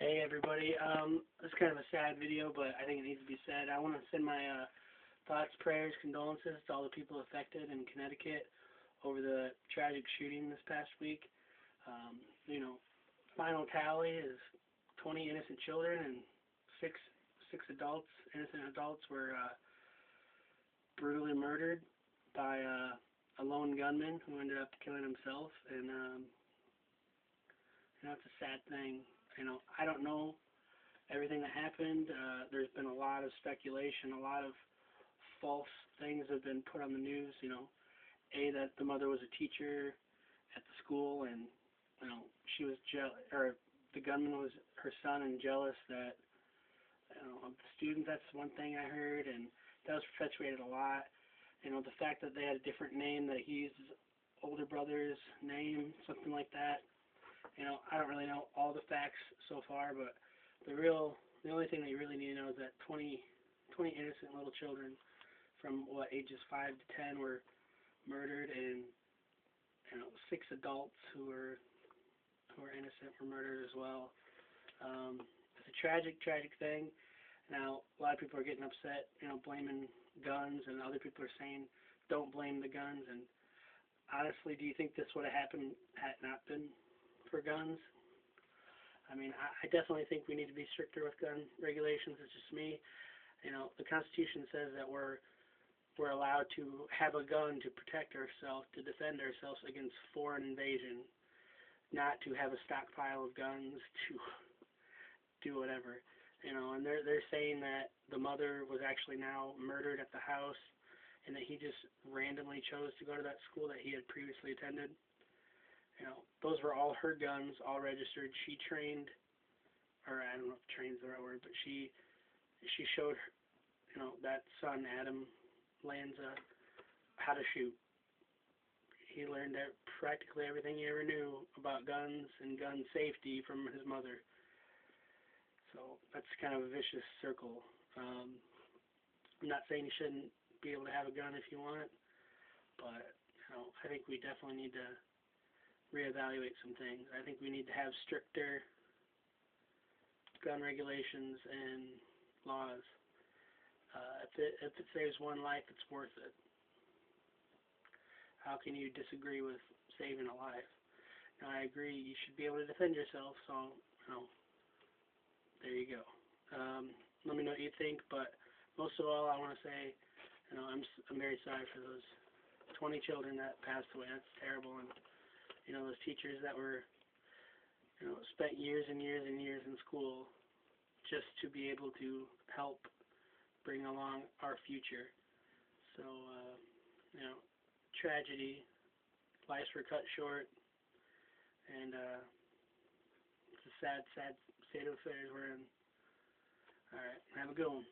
Hey everybody, it's kind of a sad video, but I think it needs to be said. I want to send my thoughts, prayers, condolences to all the people affected in Connecticut over the tragic shooting this past week. You know, final tally is 20 innocent children and six innocent adults were brutally murdered by a lone gunman who ended up killing himself, and it's a sad thing. I don't know everything that happened. There's been a lot of speculation, a lot of false things have been put on the news. That the mother was a teacher at the school, and she was or the gunman was her son, and jealous that of the students. That's one thing I heard, and that was perpetuated a lot. The fact that they had a different name, that he used his older brother's name, something like that. I don't really know all the facts so far, but the only thing that you really need to know is that 20 innocent little children from ages 5 to 10 were murdered, and 6 adults who were innocent were murdered as well. It's a tragic thing. Now a lot of people are getting upset, blaming guns, and other people are saying don't blame the guns. And honestly, do you think this would have happened had it not been for guns? I definitely think we need to be stricter with gun regulations. It's just me. The Constitution says that we're allowed to have a gun to protect ourselves, to defend ourselves against foreign invasion, not to have a stockpile of guns to do whatever. And they're saying that the mother was actually now murdered at the house, and that he just randomly chose to go to that school that he had previously attended. Those were all her guns, all registered. She trained, or I don't know if trained is the right word, but she showed that son, Adam Lanza, how to shoot. He learned practically everything he ever knew about guns and gun safety from his mother. So that's kind of a vicious circle. I'm not saying you shouldn't be able to have a gun if you want, but I think we definitely need to reevaluate some things. I think we need to have stricter gun regulations and laws. If it saves one life, it's worth it. How can you disagree with saving a life? I agree you should be able to defend yourself, so there you go. Let me know what you think, but most of all, I want to say I'm very sorry for those 20 children that passed away. That's terrible. And those teachers that were spent years and years and years in school just to be able to help bring along our future. So tragedy, lives were cut short, and it's a sad state of affairs we're in. Alright, have a good one.